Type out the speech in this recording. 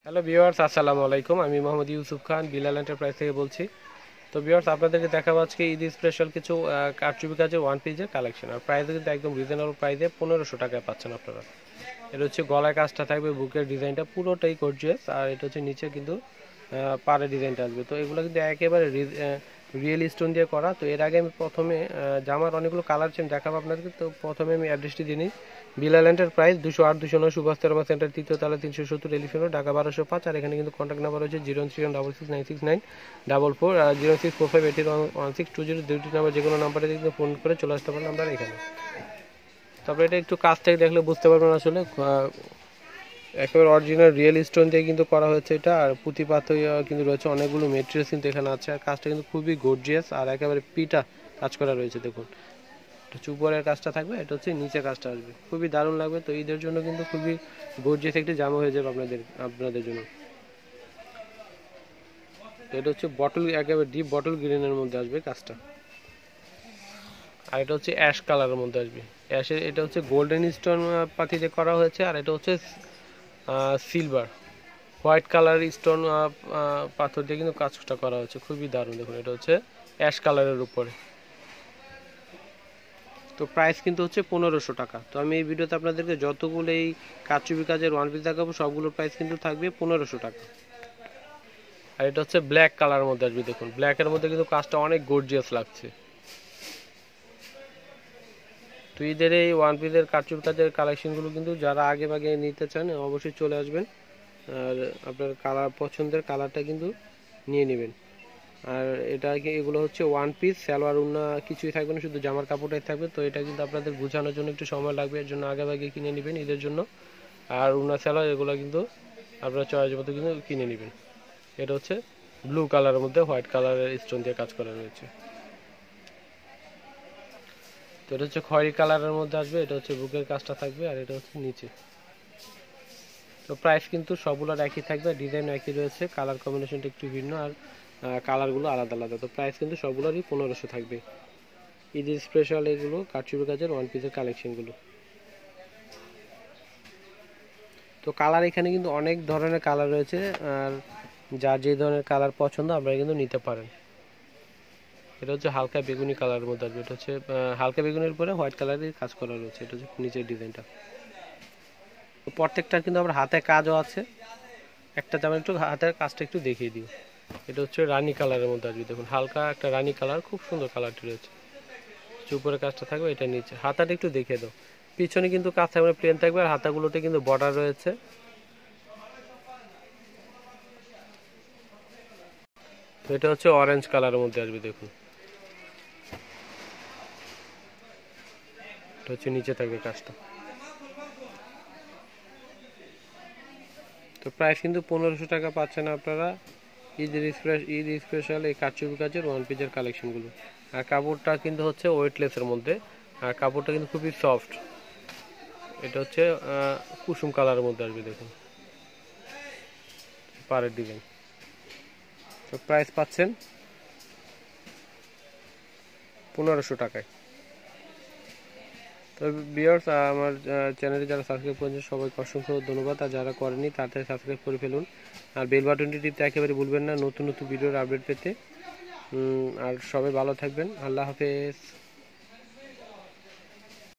Hello viewers, আসসালামু আলাইকুম। আমি মোহাম্মদ ইউসুফ খান, বিলাল এন্টারপ্রাইজ থেকে বলছি। তো ভিউয়ার্স, আপনাদেরকে দেখাবো আজকে ঈদ স্পেশাল কিছু কারচুপি কাজের ওয়ান পিসের কালেকশন। আর প্রাইস কিন্তু একদম রিজনেবল প্রাইসে 1500 টাকায় পাচ্ছেন আপনারা। এটা হচ্ছে গলায় কাজটা থাকবে, বুকের ডিজাইনটা পুরোটাই গর্জিয়াস। আর এটা হচ্ছে নিচে কিন্তু পাড়ের ডিজাইনটা আসবে। তো এগুলো কিন্তু একেবারে রিয়েল স্টোন দিয়ে করা। তো এর আগে আমি প্রথমে জামার অনেকগুলো কালার চেঞ্জ দেখাবো আপনাদেরকে। তো প্রথমে আমি অ্যাড্রেসটি দিয়ে নিই। বিলাল এন্টারপ্রাইজ 208 209 সুভাষ তেরমা সেন্টার, তৃতীয় তলা, 370 এলিফেন্ট, ঢাকা 1205। আর এখানে কিন্তু কন্ট্যাক্ট নাম্বার হচ্ছে 031669694 আর 0645801620। দুইটি নাম্বার, যে কোনো নাম্বারে কিন্তু ফোন করে চলে আসতে পারেন আমরা এখানে। তারপরে এটা একটু কাজ থেকে দেখলে বুঝতে পারবেন আসলে একেবারে অরিজিনাল রিয়েল স্টোন দিয়ে কিন্তু করা হয়েছে এটা। আর পুঁতি পাথর কিন্তু রয়েছে, অনেকগুলো মেটেরিয়ালস কিন্তু এখানে আছে। আর কাজটা কিন্তু খুবই গর্জিয়াস আর একেবারে পিটা কাজ করা রয়েছে। দেখুন, উপরের কাজটা থাকবে, এটা হচ্ছে নিচে কাজটা আসবে, খুবই দারুণ লাগবে। তো ঈদের জন্য কিন্তু খুবই গর্জিয়াস একটি জামা হয়ে যাবে আপনাদের জন্য। তো এটা হচ্ছে একেবারে ডিপ বটল গ্রিনের মধ্যে আসবে কাজটা। আর এটা হচ্ছে অ্যাশ কালারের মধ্যে আসবে। অ্যাশের এটা হচ্ছে গোল্ডেন স্টোন পাতি দিয়ে করা হয়েছে। আর এটা হচ্ছে সিলভার হোয়াইট কালার স্টোন পাথর দিয়ে কিন্তু কাজটা করা হয়েছে, খুবই দারুণ। দেখুন, এটা হচ্ছে অ্যাশ কালারের উপরে। তো প্রাইস কিন্তু হচ্ছে 1500 টাকা। তো আমি এই ভিডিওতে আপনাদেরকে যতগুলো এই কারচুপি কাজের ওয়ান পিস দেখাবো সবগুলোর প্রাইস কিন্তু থাকবে 1500 টাকা। আর এটা হচ্ছে ব্ল্যাক কালারের মধ্যে আসবে। দেখুন, ব্ল্যাকের মধ্যে কিন্তু কাজটা অনেক গর্জিয়াস লাগছে। তো ঈদের এই ওয়ান পিসের কারচুপি কাজের কালেকশনগুলো কিন্তু যারা আগে ভাগে নিতে চান অবশ্যই চলে আসবেন। আর আপনার কালার পছন্দের কালারটা কিন্তু নিয়ে নেবেন। আর এগুলো হচ্ছে ওয়ান পিস, সালোয়ার ওড়না কিছুই থাকবে না, শুধু জামার কাপড়টাই থাকবে। তো এটা কিন্তু আপনাদের বোঝানোর জন্য একটু সময় লাগবে, এর জন্য আগে ভাগে কিনে নেবেন ঈদের জন্য। আর ওড়না সালোয়ার এগুলো কিন্তু আপনারা চয়েস মতো কিন্তু কিনে নেবেন। এটা হচ্ছে ব্লু কালারের মধ্যে হোয়াইট কালারের স্টোন দিয়ে কাজ করা রয়েছে। তো এটা হচ্ছে খয়েরি কালারের মধ্যে আসবে। এটা হচ্ছে বুকের কাজটা থাকবে, আর এটা হচ্ছে নিচে। তো প্রাইস কিন্তু সবগুলোর একই থাকবে, ডিজাইন একই রয়েছে, কালার কম্বিনেশনটা একটু ভিন্ন আর কালারগুলো আলাদা আলাদা। তো প্রাইস কিন্তু সবগুলোরই 1500 থাকবে। ঈদ স্পেশাল এগুলো কারচুপি কাজের ওয়ান পিসের কালেকশনগুলো। তো কালার এখানে কিন্তু অনেক ধরনের কালার রয়েছে, আর যার যে ধরনের কালার পছন্দ আপনারা কিন্তু নিতে পারেন। এটা হচ্ছে হালকা বেগুনি কালারের মধ্যে আসবে। এটা হচ্ছে হালকা বেগুনির উপরে হোয়াইট কালারের কাজ করা রয়েছে। এটা হচ্ছে নিচের ডিজাইনটা। তো প্রত্যেকটার কিন্তু আবার হাতে কাজও আছে। একটা জামা একটু হাতের কাজটা একটু দেখিয়ে দিও। এটা হচ্ছে রানী কালারের মধ্যে আসবে। দেখুন, হালকা একটা রানী কালার, খুব সুন্দর কালারটি রয়েছে। উপরে কাজটা থাকবে, এটা নিচে। হাতাটা একটু দেখিয়ে দাও। পিছনে কিন্তু কাজ থাকবে প্লেন থাকবে, আর হাতাগুলোতে কিন্তু বর্ডার রয়েছে। তো এটা হচ্ছে অরেঞ্জ কালারের মধ্যে আসবে। দেখুন, এটা হচ্ছে নিচে থাকবে কাজটা। তো প্রাইস কিন্তু 1500 টাকা পাচ্ছেন আপনারা ঈদ স্পেশাল এই কারচুপি কাজের ওয়ান পিসের কালেকশনগুলো। আর কাপড়টা কিন্তু হচ্ছে ওয়েটলেসের মধ্যে, আর কাপড়টা কিন্তু খুবই সফট। এটা হচ্ছে কুসুম কালারের মধ্যে আসবে। দেখুন, পাড়ের ডিজাইন। তো প্রাইস পাচ্ছেন 1500 টাকায়। তো ভিউয়ার্স, আমার চ্যানেলে যারা সাবস্ক্রাইব করেছেন সবাইকে অসংখ্য ধন্যবাদ। আর যারা করেনি তাড়াতাড়ি সাবস্ক্রাইব করে ফেলুন। আর বেল বাটনটি টিপতে একেবারে ভুলবেন না নতুন নতুন ভিডিওর আপডেট পেতে। আর সবাই ভালো থাকবেন। আল্লাহ হাফেজ।